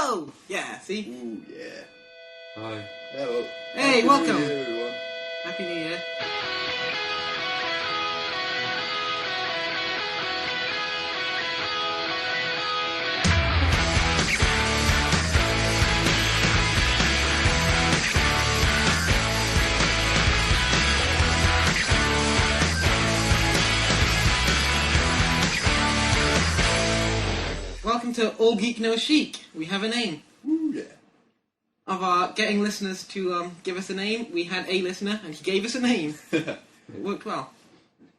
Whoa! Yeah, see? Ooh, yeah. Hi. Hello. Hey, Happy welcome. New Year, everyone. Happy New Year. Welcome to All Geek No Chic. We have a name. Ooh, yeah. Of our getting listeners to give us a name, we had a listener and he gave us a name. It worked well.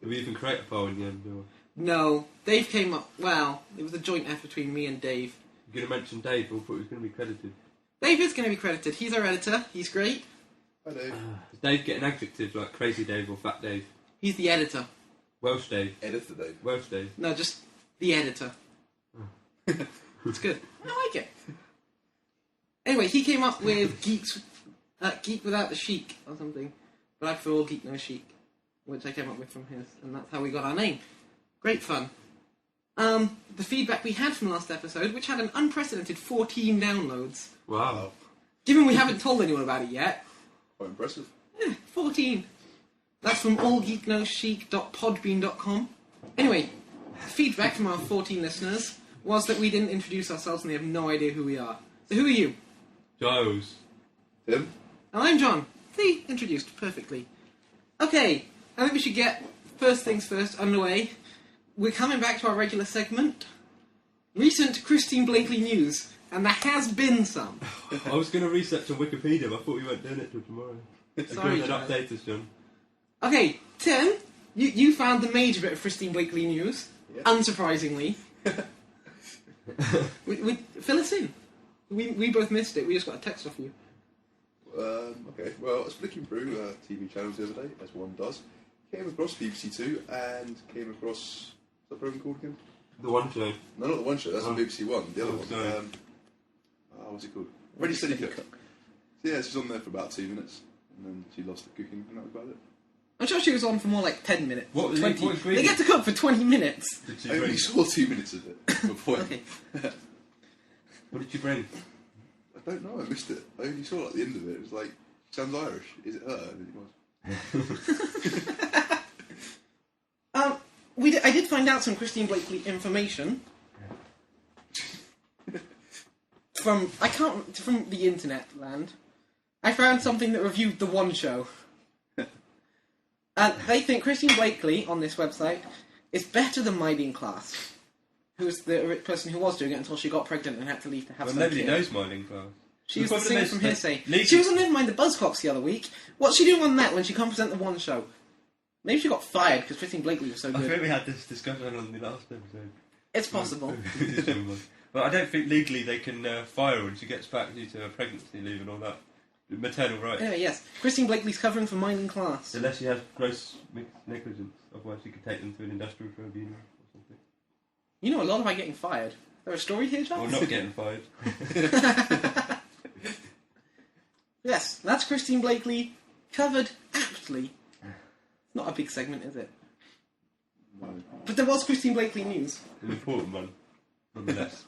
Did we even create a poll in the end? Or... No, Dave came up. Well, it was a joint effort between me and Dave. You're going to mention Dave, or thought he was going to be credited? Dave is going to be credited. He's our editor. He's great. Hi, Dave. Does Dave get an adjective like Crazy Dave or Fat Dave? He's the editor. Welsh Dave. Editor Dave. Welsh Dave. No, just the editor. It's good. I like it. Anyway, he came up with Geek Without the Chic or something. But I prefer All Geek No Chic, which I came up with from his, and that's how we got our name. Great fun. The feedback we had from last episode, which had an unprecedented 14 downloads. Wow. Given we haven't told anyone about it yet. Quite impressive. 14. That's from allgeeknochic.podbean.com. Anyway, feedback from our 14 listeners was that we didn't introduce ourselves and they have no idea who we are. So who are you? Giles. Tim? And I'm John. See, introduced perfectly. Okay, I think we should get first things first underway. We're coming back to our regular segment. Recent Christine Blakely news, and there has been some. I was going to research on Wikipedia, but I thought we weren't doing it till tomorrow. Sorry, Then John. update us, John. Okay, Tim, you found the major bit of Christine Blakely news, Yeah. unsurprisingly. Fill us in. We both missed it. We just got a text off you. Okay, well, I was flicking through TV channels the other day, as one does. Came across BBC Two and came across... What's that program called again? The One Show. No, not the one show, that's Oh. on BBC One. The other Oh, one. sorry. What's it called? Ready, Steady, Cook. So, yeah, she's on there for about 2 minutes, and then she lost the cooking, and that was about it. I'm sure she was on for more like 10 minutes. What 20. what They get to cook for 20 minutes. did I you only bring? saw 2 minutes of it before. Okay. What did you bring? I don't know, I missed it. I only saw like the end of it. It was like, sounds Irish. Is it her? And it was. I did find out some Christine Blakely information from the internet land. I found something that reviewed the One Show. They think Christine Blakely on this website is better than Mylene Class, who's the person who was doing it until she got pregnant and had to leave to have Well, some nobody kid. knows Mylene Class. She was The the singer problem from is that Hearsay. legally- She was on Nevermind the Buzzcocks the other week. What's she doing on that when she can't present the One Show? Maybe she got fired because Christine Blakely was so I good. think we had this discussion on the last episode. It's possible. But I don't think legally they can fire her when she gets back due to her pregnancy leave and all that. Maternal rights. Anyway, yes. Christine Blakely's covering for Mylene Class. Unless she has gross negligence, otherwise she could take them to an industrial tribunal or something. You know a lot about getting fired. Is there a story here, Or Charles? not getting fired. Yes, that's Christine Blakely covered aptly. Not a big segment, is it? No. But there was Christine Blakely news. An important one, nonetheless.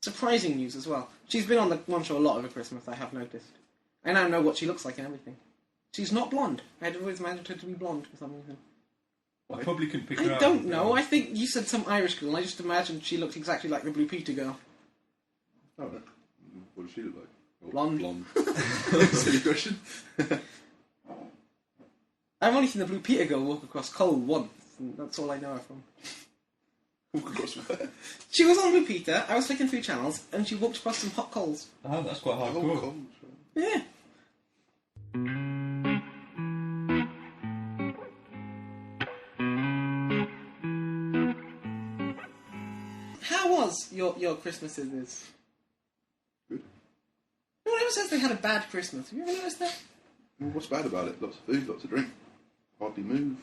Surprising news as well. She's been on the One Show a lot over Christmas, I have noticed. I now know what she looks like and everything. She's not blonde. I had always imagined her to be blonde for some reason. I probably couldn't pick her I out. don't know. I think you said some Irish girl, and I just imagined she looked exactly like the Blue Peter girl. Oh, no. What does she look like? Oh, Blonde. Blonde. Silly question. I've only seen the Blue Peter girl walk across coal once, and that's all I know her from. Walk across where? She was on Blue Peter, I was flicking through channels, and she walked across some hot coals. Oh, that's quite Oh, hardcore. comms. Yeah. How was your Christmases? Good. No one ever says they had a bad Christmas. Have you ever noticed that? Well, what's bad about it? Lots of food, lots of drink. Hardly move.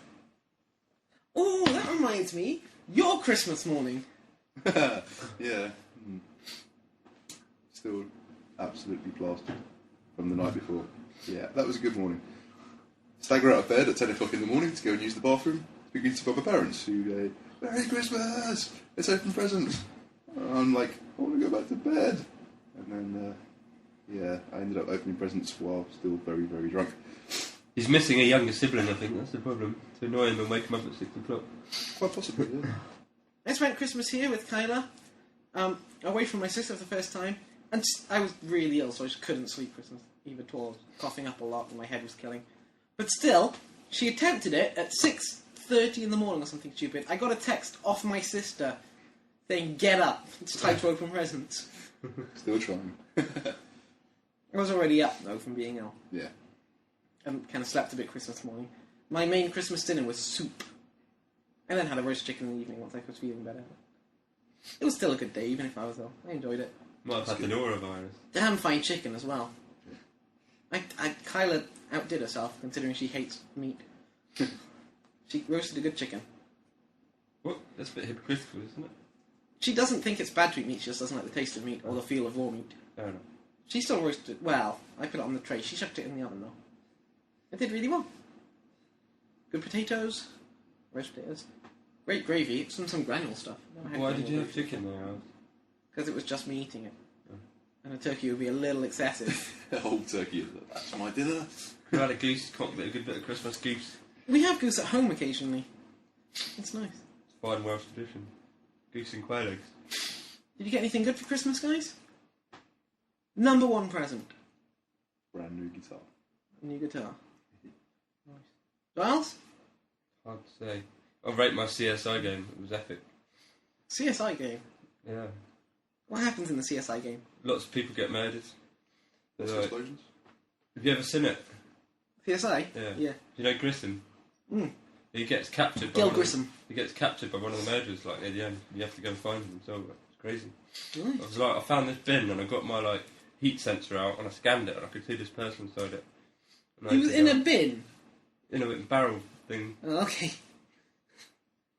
Oh, that reminds me. Your Christmas morning. Yeah. Mm. Still absolutely plastered from the night before. Yeah, that was a good morning. Stagger out of bed at 10 o'clock in the morning to go and use the bathroom. Speaking to other parents who go, Merry Christmas! Let's open presents. I'm like, I want to go back to bed. and yeah, I ended up opening presents while still very, very drunk. He's missing a younger sibling, I think. That's the problem. To annoy him and wake him up at 6 o'clock. Quite possibly, yeah. I spent Christmas here with Kyla, away from my sister for the first time, and I was really ill, so I just couldn't sleep Christmas Eve at all. I was coughing up a lot, and my head was killing. But still, she attempted it at 6:30 in the morning or something stupid. I got a text off my sister saying, "Get up, it's time to open presents." Still trying. I was already up, though, from being ill. Yeah. And kind of slept a bit Christmas morning. My main Christmas dinner was soup. I then had a roast chicken in the evening once I was feeling better. It was still a good day, even if I was ill. I enjoyed it. Might have had the norovirus. Damn fine chicken as well. Kyla outdid herself, considering she hates meat. She roasted a good chicken. What? That's a bit hypocritical, isn't it? She doesn't think it's bad to eat meat, she just doesn't like the taste of meat or the feel of raw meat. Fair enough. She still roasted it. Well, I put it on the tray. She chucked it in the oven, though. It did really well. Good potatoes. Roast potatoes. Great gravy. Some granule stuff. Why did you have chicken there? Because it was just me eating it. And a turkey would be a little excessive. A whole turkey. That's my dinner. We had a goose, a good bit of Christmas goose. We have goose at home occasionally. It's nice. It's fine Welsh tradition. Goose and quail eggs. Did you get anything good for Christmas, guys? Number one present. Brand new guitar. New guitar. Nice. Giles? Hard to say. I'll rate my CSI game. It was epic. CSI game. Yeah. What happens in the CSI game? Lots of people get murdered. Lots of explosions. Have you ever seen it? CSI? Yeah. Yeah. Do you know Grissom? Mm. He gets captured by Gil one Grissom. he gets captured by one of the murderers, like, at the end. You have to go and find him. So it's crazy. Nice. I was like, I found this bin and I got my, like, heat sensor out and I scanned it and I could see this person inside it. And He was in a bin? In a barrel thing. Oh, okay.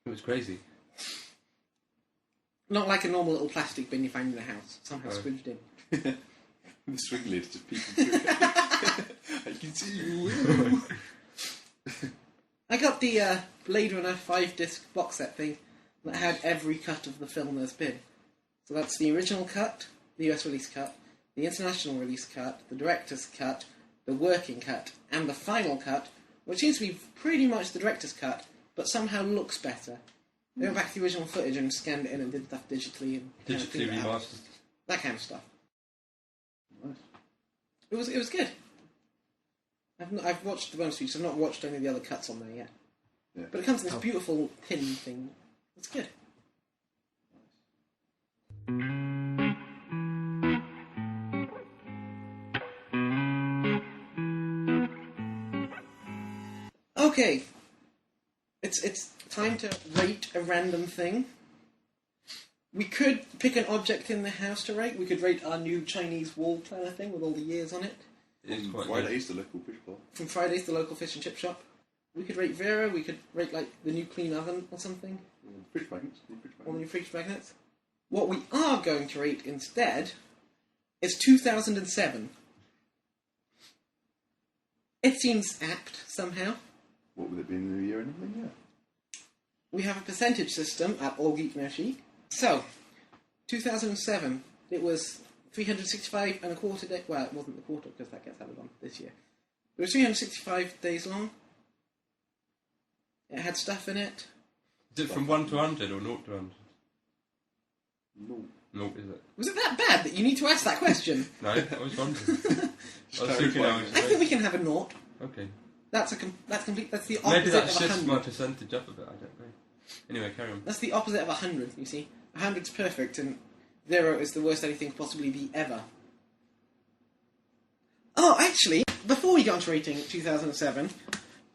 It was crazy. Not like a normal little plastic bin you find in a house. Somehow No. squidged in. The string lid just peeking through. I can see you. I got the Blade Runner 5-disc box set thing that had every cut of the film there's been. So that's the original cut, the US release cut, the international release cut, the director's cut, the working cut, and the final cut, which seems to be pretty much the director's cut, but somehow looks better. They went back to the original footage and scanned it in and did stuff digitally and kind of Digitally figured it out. remastered. That kind of stuff. Nice. It was good. I've watched the bonus features. I've not watched any of the other cuts on there yet. Yeah. But it comes in this beautiful tin thing. It's good. Okay. It's time to rate a random thing. We could pick an object in the house to rate. We could rate our new Chinese wall planner thing with all the years on it. It is quite good. Fridays, the local fish bar. From Fridays, the local fish and chip shop. We could rate Vera. We could rate like the new clean oven or something. Fish magnets. New fish Or the new magnets. fridge magnets. What we are going to rate instead is 2007. It seems apt somehow. What would it be in the new year? Anything? Yeah. We have a percentage system at All Geek No Chic. So, 2007, it was 365 and a quarter day. Well, it wasn't the quarter because that gets added on this year. It was 365 days long. It had stuff in it. Is it from 1 to 100 or 0 to 100? No. No, is it? Was it that bad that you need to ask that question? No, I was wondering. I was thinking I was I think we can have a naught. Okay. That's complete. That's the Maybe opposite that of shifts 100. my percentage up a bit, I don't know. Anyway, carry on. That's the opposite of 100, you see. 100's perfect, and 0 is the worst anything could possibly be ever. Oh, actually, before we got onto rating 2007,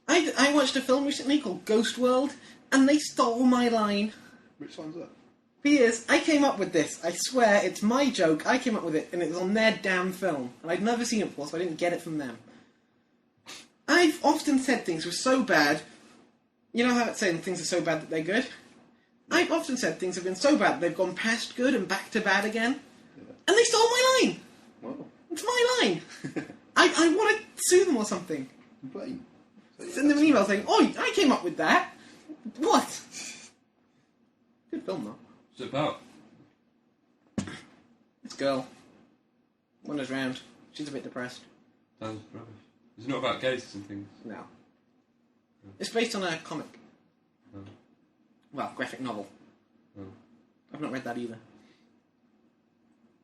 I watched a film recently called Ghost World, and they stole my line. Which one's that? Piers, I came up with this. I swear, it's my joke. I came up with it, and it was on their damn film. And I'd never seen it before, so I didn't get it from them. I've often said things were so bad. You know how it's saying things are so bad that they're good? I've often said things have been so bad they've gone past good and back to bad again. Yeah. And they stole my line! Well, It's my line! I want to sue them or something. complain. Send them an email saying, "Oi, I came up with that!" What? Good film, though. What's it about? This girl. Wanders around. She's a bit depressed. Sounds rubbish. It's not about ghosts and things. No. It's based on a comic. Oh. Well, graphic novel. Oh. I've not read that either.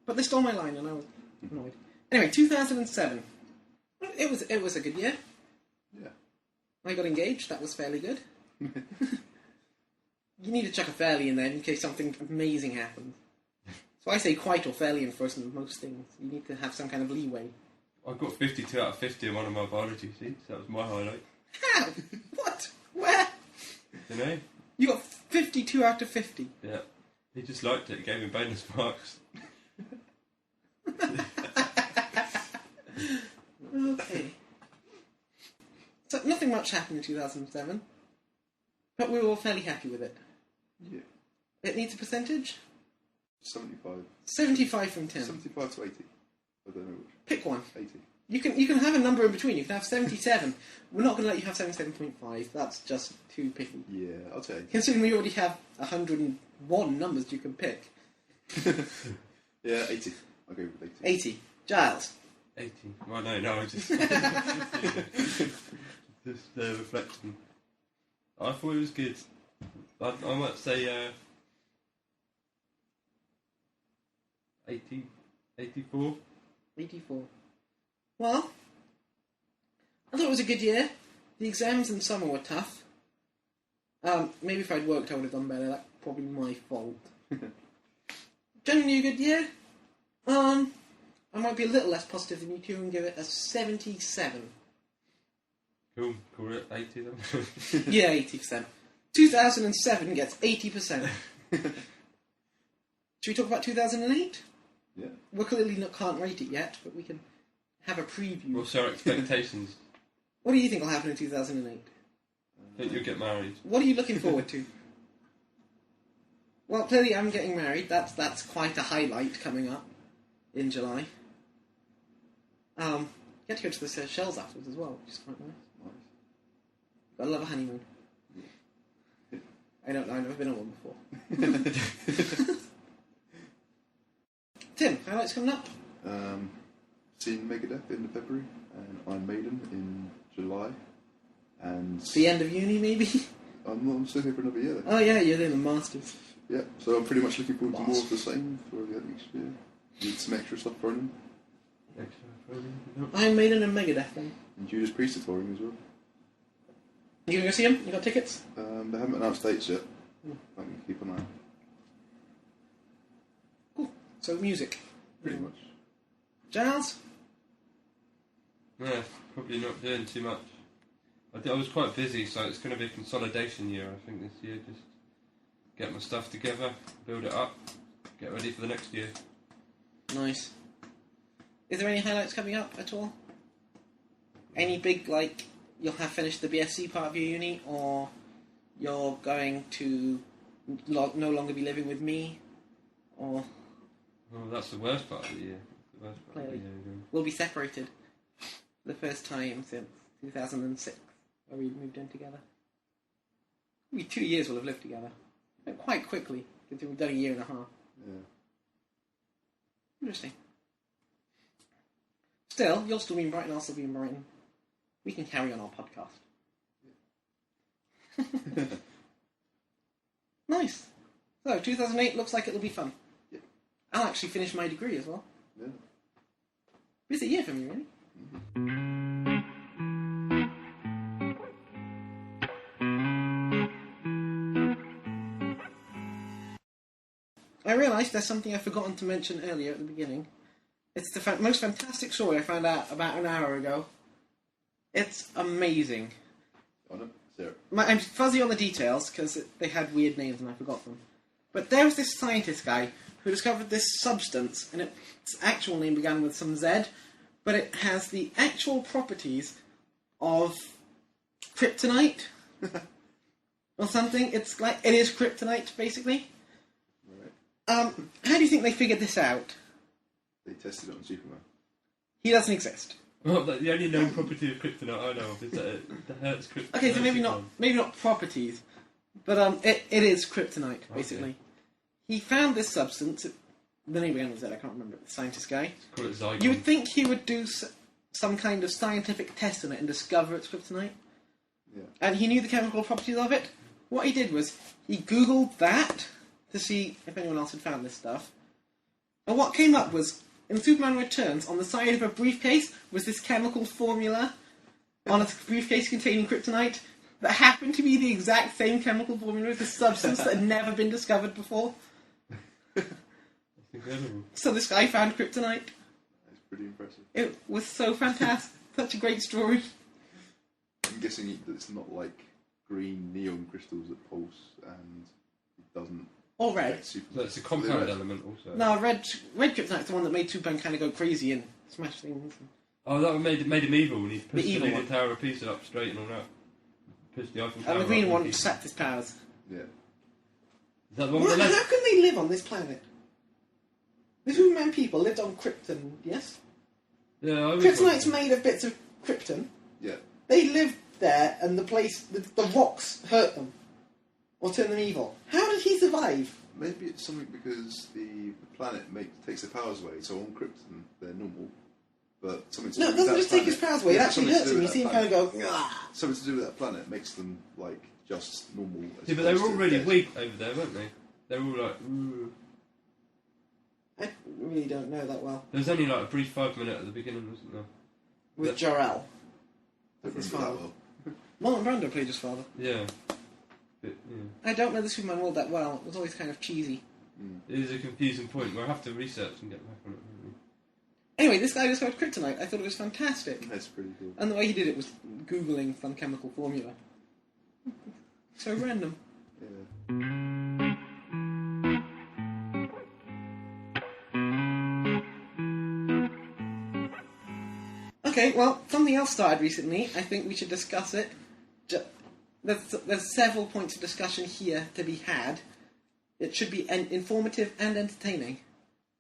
But they stole my line and I was annoyed. Anyway, 2007. It was a good year. Yeah. I got engaged. That was fairly good. You need to chuck a fairly in there in case something amazing happens. So I say quite or fairly in first in most things. You need to have some kind of leeway. I got 52 out of 50 in one of my biology sheets. That was my highlight. How? What? Where? You know? You got 52 out of 50. Yeah. He just liked it. Gave me bonus marks. Okay. So nothing much happened in 2007, but we were all fairly happy with it. Yeah. It needs a percentage? 75. 75 from 10. 75 to 80. I don't know which. Pick one. 80. You can have a number in between. You can have 77. We're not going to let you have 77.5. That's just too picky. Yeah, I'll take. Considering we already have 101 numbers you can pick. Yeah, 80. I'll go with 80. 80. Giles. 80. Well, no, I just... just reflection. I thought it was good. I might say 80, 84. 84. Well, I thought it was a good year. The exams in summer were tough. Maybe if I'd worked I would have done better. That's probably my fault. Generally a good year. I might be a little less positive than you two and give it a 77. Cool. Call it 80 then. Yeah, 80%. 2007 gets 80%. Should we talk about 2008? Yeah. We clearly can't rate it yet, but we can have a preview. What's our expectations? What do you think will happen in 2008? That you'll get married. What are you looking forward to? Well, clearly I'm getting married. That's quite a highlight coming up in July. Get to go to the Seychelles afterwards as well, which is quite nice. I love a honeymoon. I've never been on one before. Tim, highlights coming up? Seen Megadeth in February and Iron Maiden in July. And The end of uni, maybe? I'm still here for another year then. Oh yeah, you're doing the Masters. Yeah, so I'm pretty much looking forward to more of the same for the next year. Need some extra stuff thrown in. Iron Maiden and Megadeth then. And Judas Priest are touring as well. You gonna go see them? You got tickets? They haven't announced dates yet. I can keep an eye out. Cool. So music. Pretty much. Giles? Yeah, probably not doing too much. I was quite busy, so it's going to be a consolidation year, I think, this year. Just get my stuff together, build it up, get ready for the next year. Nice. Is there any highlights coming up at all? Any big, like, you'll have finished the BSc part of your uni, or you're going to no longer be living with me, or... Well, that's the worst part of the year. The worst part of the Clearly. year. We'll be separated for the first time since 2006, where we moved in together. Maybe 2 years we'll have lived together. Went quite quickly, considering we've done a year and a half. Yeah. Interesting. Still, you'll still be in Brighton, I'll still be in Brighton. We can carry on our podcast. Nice. So, 2008 looks like it'll be fun. Yeah. I'll actually finish my degree as well. Yeah. Busy year for me, really. I realised there's something I've forgotten to mention earlier at the beginning. It's the most fantastic story I found out about an hour ago. It's amazing. On it? Zero. I'm fuzzy on the details because they had weird names and I forgot them. But there was this scientist guy who discovered this substance, and its actual name began with some Z, but it has the actual properties of kryptonite or something. It's like it is kryptonite, basically. Right. How do you think they figured this out? They tested it on Superman. He doesn't exist. Well, the only known property of kryptonite I know of is that it hurts kryptonite. Okay, so maybe not properties, but it is kryptonite basically. Okay. He found this substance. the name began with Z, I can't remember, the scientist guy. Call it Zygon. You would think he would do some kind of scientific test on it and discover it's kryptonite. Yeah. And he knew the chemical properties of it. What he did was, he Googled that to see if anyone else had found this stuff. And what came up was, in Superman Returns, on the side of a briefcase was this chemical formula on a briefcase containing kryptonite that happened to be the exact same chemical formula as a substance that had never been discovered before. That's incredible. So this guy found kryptonite. That's pretty impressive. It was so fantastic. Such a great story. I'm guessing that it's not like green neon crystals that pulse and it doesn't... Or red. affect Superman. So it's a compound element also. No, red kryptonite's the one that made Superman kind of go crazy and smash things. Oh, that made him evil when he pushed the evil Leaning one. Tower of Pisa up straight and all that. Pushed the Eiffel Tower And the green up one and he- sapped his powers. Yeah. Is that the one Well, with the how lead? can they live on this planet? The Superman people lived on Krypton, yes? Yeah, I was Kryptonite's wondering. made of bits of Krypton. Yeah. They lived there and the rocks hurt them. Or turned them evil. How did he survive? Maybe it's something because the planet takes their powers away, so on Krypton they're normal. But something to No, do it with doesn't that just take his planet- powers away, it Yeah, actually something to hurts do him. You with see him that kind of planet. go, ah. Something to do with that planet makes them like just normal. As Yeah, but they were opposed to already dead. weak over there, weren't they? They were all like, ooh. I really don't know that well. There was only like a brief 5 minute at the beginning, wasn't there? With Yeah. Jor-El. Don't his remember that father. well. Marlon Brando played his father. Yeah. But, yeah. I don't know the Superman world that well. It was always kind of cheesy. It is a confusing point. We'll have to research and get back on it. Won't we? Anyway, this guy discovered kryptonite. I thought it was fantastic. That's pretty cool. And the way he did it was Googling some chemical formula. So random. Yeah. Okay, well, something else started recently. I think we should discuss it. There's several points of discussion here to be had. It should be informative and entertaining.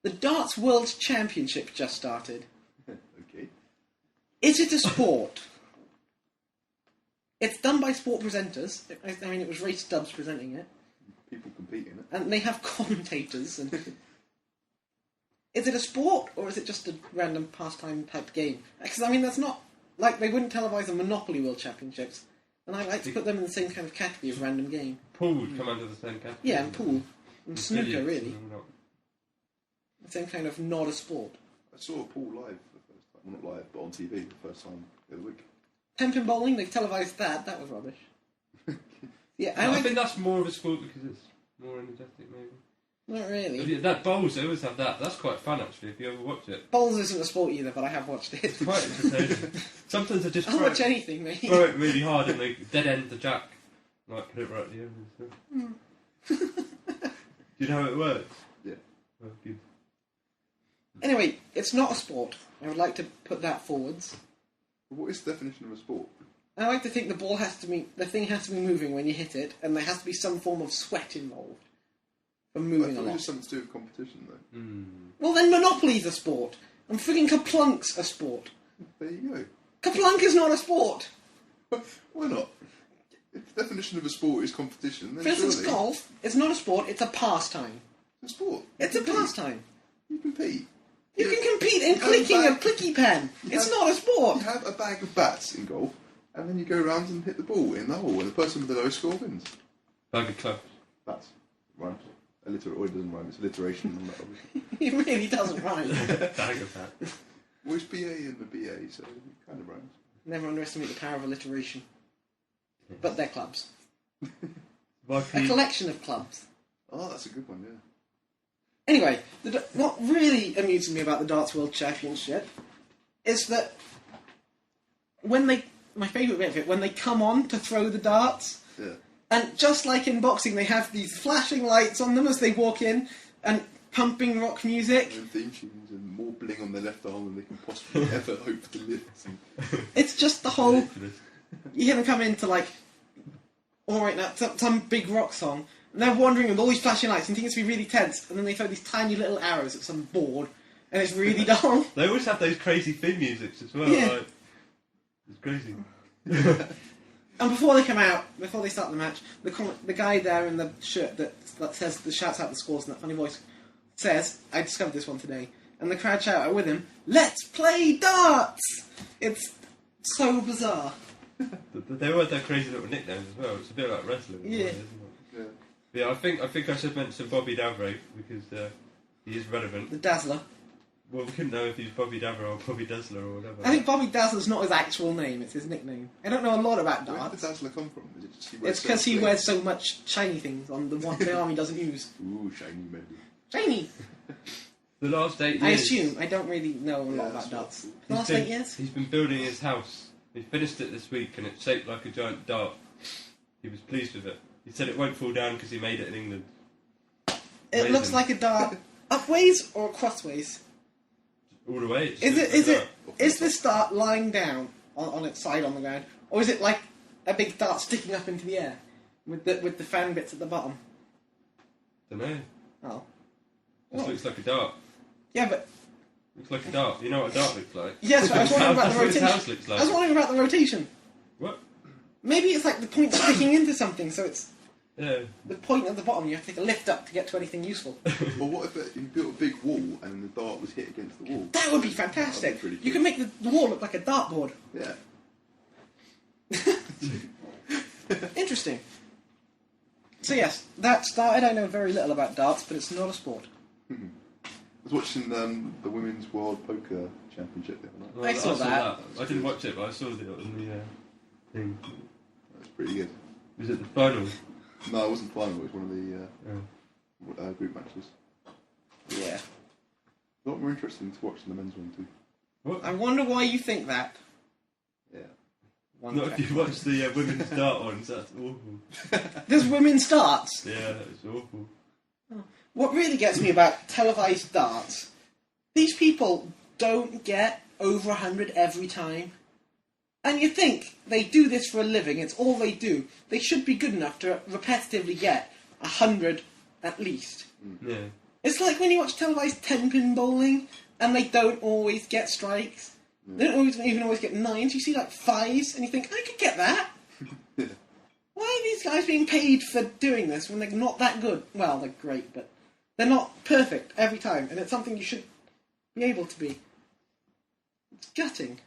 The Darts World Championship just started. Okay. Is it a sport? It's done by sport presenters. I mean, it was Ray Stubbs presenting it. People compete in it. And they have commentators. And is it a sport, or is it just a random pastime type game? Because, I mean, that's not... Like, they wouldn't televise the Monopoly World Championships. And I like to put them in the same kind of category of random game. Pool would come under the same category. Yeah, and pool. And And snooker, billiards really. and all The same kind of not a sport. I saw a pool live for the first time. Well, not live, but on TV the first time the other week. Tenpin bowling, they've televised that. That was rubbish. Yeah, that. I I like... think that's more of a sport because it's more energetic, maybe. Not really. But yeah, that bowls, they always have that. That's quite fun, actually, if you ever watch it. Bowls isn't a sport either, but I have watched it. It's quite entertaining. Sometimes they just I'll throw watch it, anything, mate. throw it really hard and they dead end the jack. Like, put it right at the end and stuff. Do you know how it works? Yeah. Well, good. Anyway, it's not a sport. I would like to put that forwards. But what is the definition of a sport? I like to think the thing has to be moving when you hit it, and there has to be some form of sweat involved for I moving thought it along. was something to do with competition, though. Well, then Monopoly's a sport, and frigging Kaplunk's a sport. There you Kaplunk is not a sport. go. Why not? If the definition of a sport is competition, then For instance, surely golf, it's not a sport, it's a pastime. it's a sport. It's a You compete. pastime. You compete. You can compete in have clicking a back- clicky pen. It's not a You sport. have a bag of bats in golf, and then you go around and hit the ball in the hole, and the person with the lowest score wins. Bag of clubs. Bats. Rhymes. Or it doesn't rhyme, it's alliteration. And that, obviously. It really doesn't rhyme. Bag of that. Well, it's BA and the BA, so it kind of rhymes. Never underestimate the power of alliteration. But they're clubs. Why A can you- collection of clubs. Oh, that's a good one, yeah. Anyway, what really amuses me about the Darts World Championship is that my favourite bit of it, when they come on to throw the darts, Yeah. and just like in boxing, they have these flashing lights on them as they walk in, and pumping rock music. And theme tunes and more bling on their left arm than they can possibly ever hope to lift. And It's just the whole... Ridiculous. You hear them come into, like, alright now, some big rock song, and they're wandering with all these flashing lights and think it's going to be really tense, and then they throw these tiny little arrows at some board, and it's really dull. They always have those crazy theme musics as well. Yeah. Like, it's crazy. And before they come out, before they start the match, the guy there in the shirt that shouts out the scores in that funny voice, says, I discovered this one today, and the crowd shout out with him, "Let's play darts!" It's so bizarre. They all had their crazy little nicknames as well. It's a bit like wrestling, Yeah. isn't it? Yeah. Yeah, I think I should mention Bobby Davro because he is relevant. The Dazzler. Well, we couldn't know if he's Bobby Davro or Bobby Dazzler or whatever. I think Bobby Dazzler's not his actual name, it's his nickname. I don't know a lot about Where did darts. the Dazzler come from? Is it just he wears It's because he certain wears so much shiny things on the one the army doesn't use. things? Ooh, shiny maybe. Shiny! The last 8 years. I assume. I don't really know a lot Yeah, about that's darts. cool. The last 8 years? He's been building his house. He finished it this week and it's shaped like a giant dart. He was pleased with it. He said it won't fall down because he made it in England. It Amazing. looks like a dart upways or crossways? All the way. Is this dart lying down on its side on the ground, or is it like a big dart sticking up into the air with the fan bits at the bottom? Don't know. Oh, This looks like a dart. yeah, but Looks like a dart. You know what a dart looks like? yes, but I was wondering about the That's what his rotation. house looks like. I was wondering about the rotation. What? Maybe it's like the point sticking into something, so it's Yeah. the point at the bottom. You have to take a lift up to get to anything useful. Or what if you built a big wall and the dart was hit against the wall? That would be fantastic. That'd be pretty You cool. can make the wall look like a dartboard. Yeah. Interesting. So yes, that started. I know very little about darts, but it's not a sport. I was watching the Women's World Poker Championship the other night. Well, I saw that. I didn't watch it, but I saw it on the thing. That was pretty good. Was it the final? No, it wasn't final. It was one of the Oh. group matches. Yeah. A lot more interesting to watch than the men's one too. What? I wonder why you think that. Yeah. One Not if you second. watch the women's dart ones. That's awful. There's women's darts. Yeah, that's awful. What really gets me about televised darts, these people don't get over 100 every time. And you think they do this for a living, it's all they do. They should be good enough to repetitively get 100 at least. Yeah. It's like when you watch televised 10-pin bowling and they don't always get strikes. They don't even always get nines. You see like fives and you think, I could get that. Yeah. Why are these guys being paid for doing this when they're not that good? Well, they're great, but they're not perfect every time, and it's something you should be able to be. It's gutting.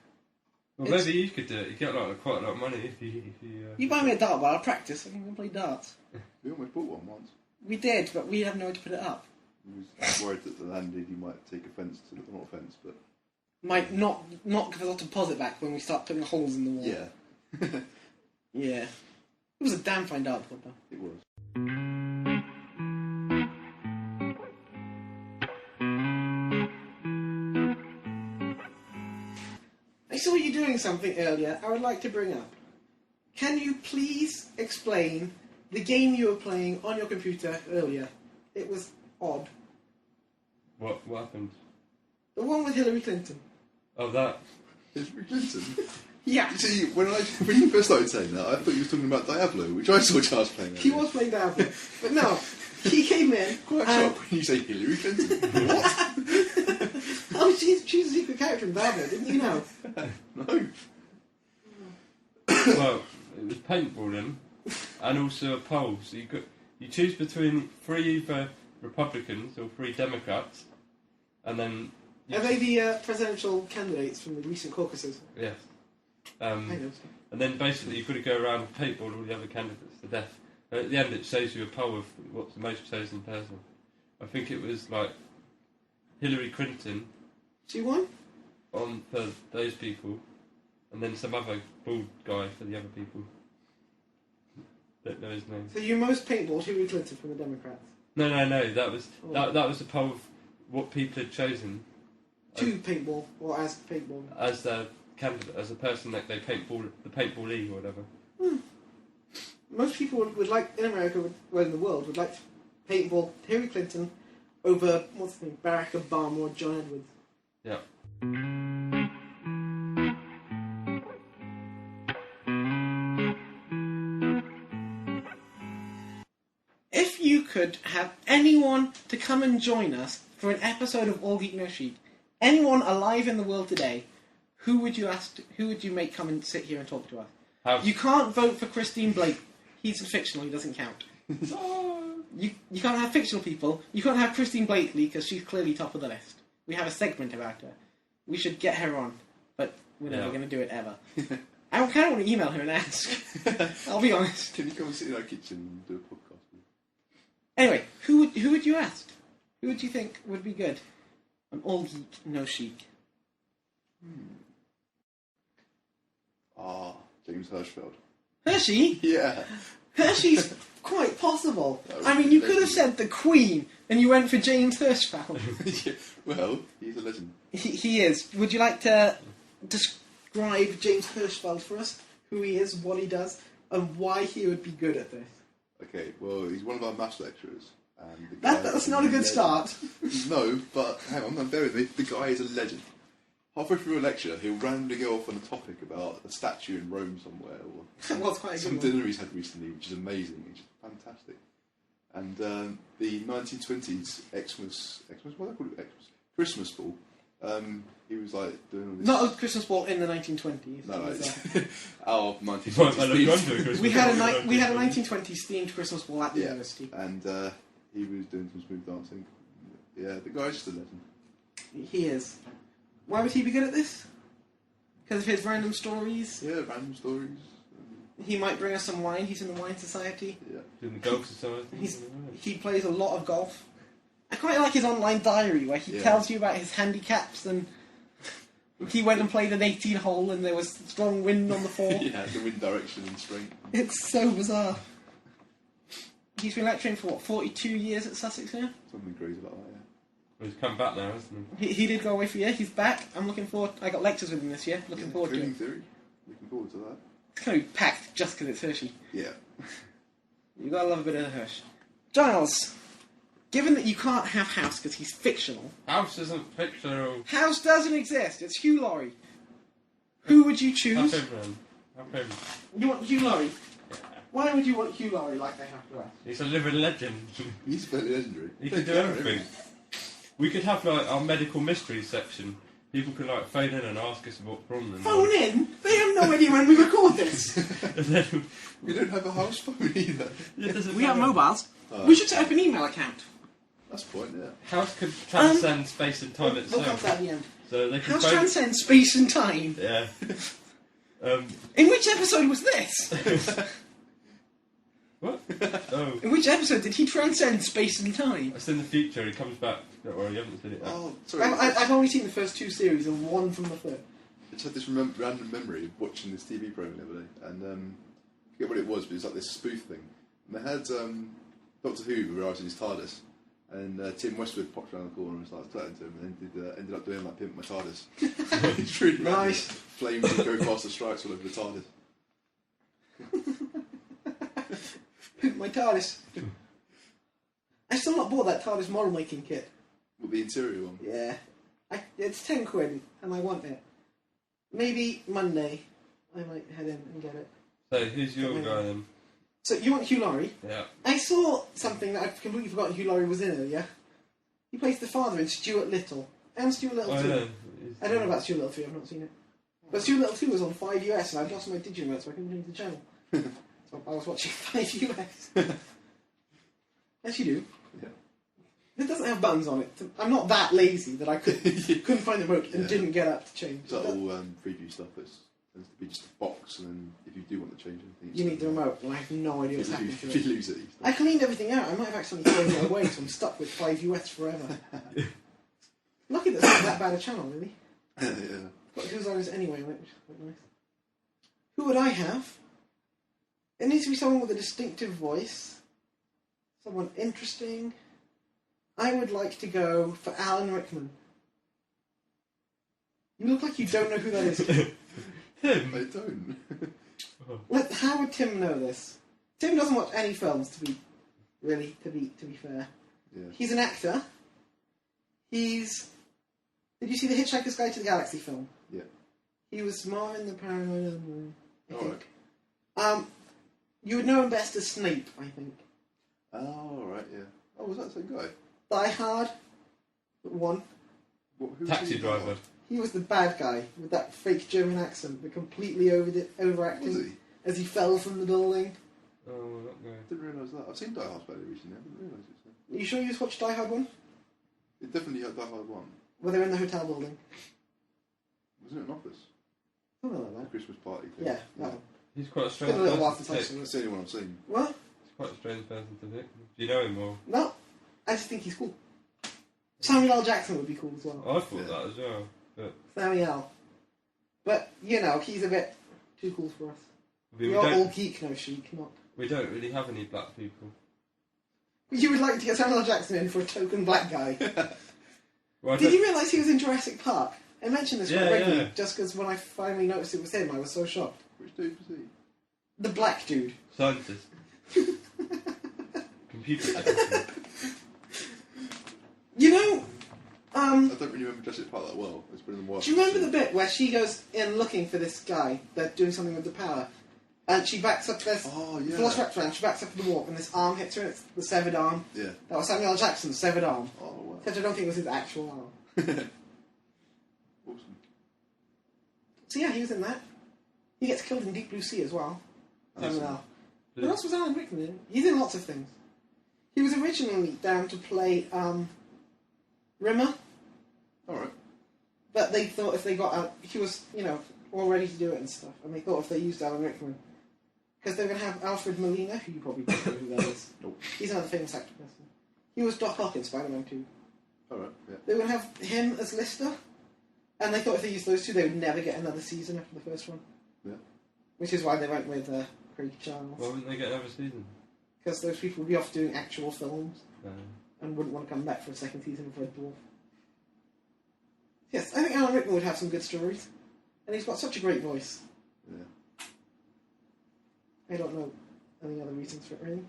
Well, It's- maybe you could do it. You get like quite a lot of money if you. You buy me a dart ball, I'll practice. I can go play darts. We almost bought one once. We did, but we have nowhere to put it up. I was worried that the landlady might take offence to not offence, but Might not give us a deposit back when we start putting holes in the wall. yeah, Yeah. It was a damn fine dart ball, though. it was. I saw you doing something earlier I would like to bring up. Can you please explain the game you were playing on your computer earlier? It was odd. What happened? The one with Hillary Clinton. Oh, that. Hillary Clinton. Yeah. You see, when you first started saying that, I thought you were talking about Diablo, which I saw Charles playing. He earlier. was playing Diablo. But no, he came in. Quite and- shocked when you say Hillary Clinton. What? Oh, she's a secret character in Diablo, didn't you know? No. Well, it was paintballing and also a poll. So you choose between 3 either Republicans or 3 Democrats, and then Are they the presidential candidates from the recent caucuses? yes. I know. And then basically you've got to go around and paintball all the other candidates to death. And at the end it shows you a poll of what's the most chosen person. I think it was like Hillary Clinton 2-1? on for those people, and then some other bald guy for the other people. Don't know his name. So you most paintballed Hillary Clinton from the Democrats. No. That was Oh. that was a poll of what people had chosen To paintball, or as paintball. as their candidate, as a person that they paintball the paintball league or whatever. Most people would like, in America, well in the world, would like to paintball Hillary Clinton over, what's his name, Barack Obama or John Edwards. Yeah. If you could have anyone to come and join us for an episode of All Geek No Sheet, anyone alive in the world today, who would you ask? Who would you make come and sit here and talk to us? House. You can't vote for Christine Blake. He's fictional. He doesn't count. You can't have fictional people. You can't have Christine Blakely because she's clearly top of the list. We have a segment about her. We should get her on, but we're never going to do it ever. I kind of want to email her and ask. I'll be honest. Can you come and sit in our kitchen and do a podcast? Anyway, who would you ask? Who would you think would be good? An all geek, no chic. James Hirschfeld. Hershey? Yeah. Hershey's quite possible. That would I mean, be you could have legendary. said the Queen, and you went for James Hirschfeld. Yeah, well, he's a legend. He is. Would you like to describe James Hirschfeld for us? Who he is, what he does, and why he would be good at this? Okay, well, he's one of our maths lecturers. And That's not a good start. No, but hang on, bear with me. The guy is a legend. Halfway through a lecture, he'll randomly go off on a topic about a statue in Rome somewhere, or That was quite a some good one. dinner he's had recently, which is amazing. It's just fantastic. And the 1920s Xmas, what do I call it? Christmas ball. He was like doing all this. Not a Christmas ball in the 1920s. No, It was, our Well, 1920s I look theme. under Christmas we had a ball, we had a 1920s themed Christmas ball at the Yeah. university. And he was doing some smooth dancing. Yeah, the guy's just a legend. He is. Why would he be good at this? Because of his random stories. Yeah, random stories. He might bring us some wine. He's in the wine society. Yeah. Doing the golf society. He plays a lot of golf. I quite like his online diary where he Yeah. tells you about his handicaps and he went and played an 18 hole and there was strong wind on the fall. Yeah, the wind direction and strength. It's so bizarre. He's been lecturing for what, 42 years at Sussex now? Something crazy like that, yeah. Well, he's come back now, hasn't He did go away for a year. He's back. I'm looking forward. I got lectures with him this year. Looking forward to Coding it. Theory. Looking forward to that. It's going to be packed just because it's Hershey. Yeah. You gotta love a bit of Hirsch. Giles, given that you can't have House because he's fictional, he? House isn't fictional. House doesn't exist. It's Hugh Laurie. Who would you Have choose? him, man. Have him. You want Hugh Laurie? Yeah. Why would you want Hugh Laurie like they have to us? He's a living legend. He's fairly legendary. He can do everything. We could have like our medical mysteries section. People could like phone in and ask us what's wrong. And Phone in? They have no idea when we record this. and then, We don't have a house phone either. it doesn't We have matter. mobiles. Oh, We should set up an email account. That's the point, yeah. House could transcend space and time We'll come itself. to that at the end. So they can House phone. transcends space and time. Yeah. In which episode was this? What? Oh. In which episode did he transcend space and time? It's in the future. He comes back. Don't worry, you haven't seen it yet. Oh, sorry. I've only seen the first two series and one from the third. I just had this random memory of watching this TV program the other day, and I forget what it was, but it was like this spoof thing. And they had Doctor Who arrived in his TARDIS, and Tim Westwood popped around the corner and started chatting to him, and then ended up doing like Pimp My TARDIS. It's really random. Nice. Flames would go past the stripes all over the TARDIS. My TARDIS. I've still not bought that TARDIS model making kit. With the interior one. Yeah. It's 10 quid and I want it. Maybe Monday I might head in and get it. So who's your guy then? So you want Hugh Laurie? Yeah. I saw something that I've completely forgotten Hugh Laurie was in earlier. He plays the father in Stuart Little. And Stuart Little Oh 2. yeah. I don't know about Stuart Little 3, I've not seen it. But Stuart Little 2 was on 5US and I'd lost my Digimon so I couldn't change the channel. So I was watching 5US. Yes, you do. Yeah. It doesn't have buttons on it. I'm not that lazy that I couldn't find the remote and Yeah. didn't get up to change. It's like all preview stuff that tends to be just a box, and then if you do want to change anything, You need the remote, and I have no idea what's If happening to you it. lose it. I cleaned everything out. I might have accidentally thrown it away, so I'm stuck with 5US forever. Lucky that's not that bad a channel, really. Yeah. Got Who's Ours anyway, which is quite nice. Who would I have? It needs to be someone with a distinctive voice. Someone interesting. I would like to go for Alan Rickman. You look like you don't know who that is. Him. I don't. How would Tim know this? Tim doesn't watch any films, to be fair. Yeah. He's an actor. Did you see the Hitchhiker's Guide to the Galaxy film? Yeah. He was Marvin the Paranoid Element, I think. Alright. You would know him best as Snape, I think. Oh, right, yeah. Oh, was that the same guy? Die Hard, but one. Who was Taxi he? driver. He was the bad guy with that fake German accent, but completely overacting Was he? as he fell from the building. Oh, not good. Didn't realise that. I've seen Die Hard fairly recently. I didn't realise it. So. You sure you just watched Die Hard 1? It definitely had Die Hard 1. Were they in the hotel building? Wasn't it an office? Something like A that. Christmas party thing. Yeah, that one. He's quite a It's strange been a little while person since to I've pick. seen That's it. the only one I've seen. What? He's quite a strange person to pick. Do you know him or? No. I just think he's cool. Samuel L. Jackson would be cool as well. I thought that as well. But Samuel. But, you know, he's a bit too cool for us. we You're all don't, geek, no chic, not... we don't really have any black people. You would like to get Samuel L. Jackson in for a token black guy. Well, I Did don't- you realise he was in Jurassic Park? I mentioned this Yeah, quite regularly, yeah. just because when I finally noticed it was him, I was so shocked. Which dude was he? The black dude. Scientist. Computer technician. You know, I don't really remember Jurassic Park that well. It's been a while. do you remember the bit where she goes in looking for this guy that's doing something with the power, and she backs up this Oh, yeah. Velociraptor, and she backs up to the wall, and this arm hits her, and it's the severed arm. Yeah. That was Samuel L. Jackson's severed arm. Oh, wow. Except I don't think it was his actual arm. Awesome. So yeah, he was in that. He gets killed in Deep Blue Sea as well. Samuel L. What else was Alan Rickman in? He's in lots of things. He was originally down to play Rimmer, Alright. but they thought if they got he was, you know, all ready to do it and stuff, and they thought if they used Alan Rickman, because they're going to have Alfred Molina, who you probably don't know who that is. Nope. He's another famous actor person. He was Doc Ock in Spider-Man 2. Alright, yeah. They were going to have him as Lister, and they thought if they used those two, they would never get another season after the first one. Yeah. Which is why they went with Craig Why Charles. wouldn't they get another season? Because those people would be off doing actual films No. and wouldn't want to come back for a second season of Red Dwarf. Yes, I think Alan Rickman would have some good stories. And he's got such a great voice. Yeah. I don't know any other reasons for it, really.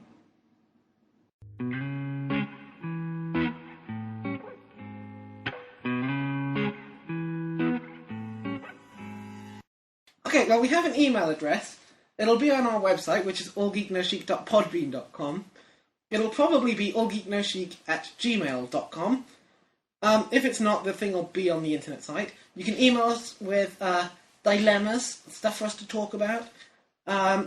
Okay, well, we have an email address. It'll be on our website, which is allgeeknochic.podbean.com. It'll probably be allgeeknochic@gmail.com. If it's not, the thing will be on the internet site. You can email us with dilemmas, stuff for us to talk about.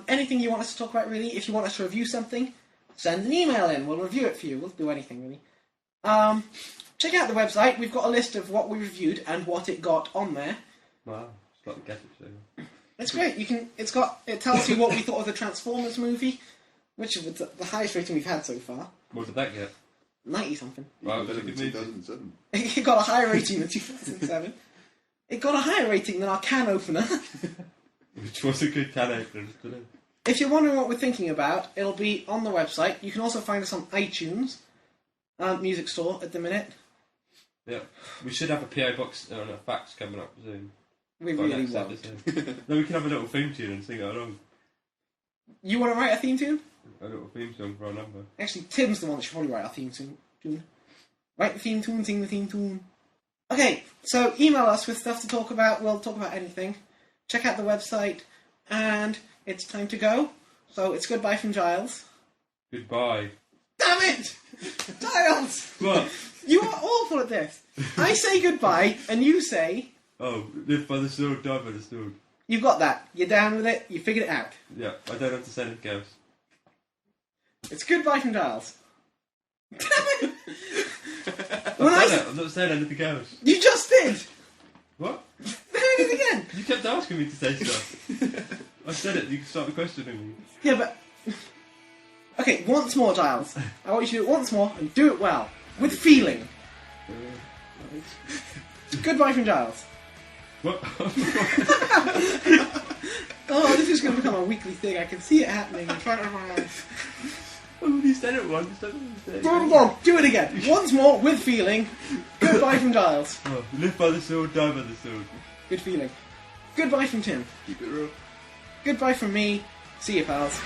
Anything you want us to talk about, really. If you want us to review something, send an email in. We'll review it for you. We'll do anything, really. Check out the website. We've got a list of what we reviewed and what it got on there. Wow. It's like a gadget show. It's great. It tells you what we thought of the Transformers movie, which is the highest rating we've had so far. What did that get? 90 something. Wow, it was Better a than good movie. 2007. It got a higher rating than 2007. It got a higher rating than our can opener. Which was a good can opener, didn't it? If you're wondering what we're thinking about, it'll be on the website. You can also find us on iTunes, music store at the minute. Yeah. We should have a PO box and a fax coming up soon. We For really next won't. episode. No, we can have a little theme tune and sing it along. You want to write a theme tune? A little theme song for our number. Actually, Tim's the one that should probably write our theme tune. Write the theme tune, sing the theme tune. Okay, so email us with stuff to talk about. We'll talk about anything. Check out the website, and it's time to go. So it's goodbye from Giles. Goodbye. Damn it! Giles! What? You are awful at this. I say goodbye, and you say... Oh, live by the sword, die by the sword. You've got that. You're down with it. You figured it out. Yeah, I don't have to say anything else. It's goodbye from Giles. Damn it! I'm not saying anything else. You just did! What? Say it again! You kept asking me to say stuff. I said it, you can start questioning me. Yeah, but... Okay, once more, Giles. I want you to do it once more, and do it well. With feeling. Goodbye from Giles. What? Oh, this is going to become a weekly thing. I can see it happening in front of my eyes. Oh, you said it once. Don't you say it Go again? on, do it again. Once more, with feeling. Goodbye from Giles. Oh, live by the sword, die by the sword. Good feeling. Goodbye from Tim. Keep it real. Goodbye from me. See you, pals.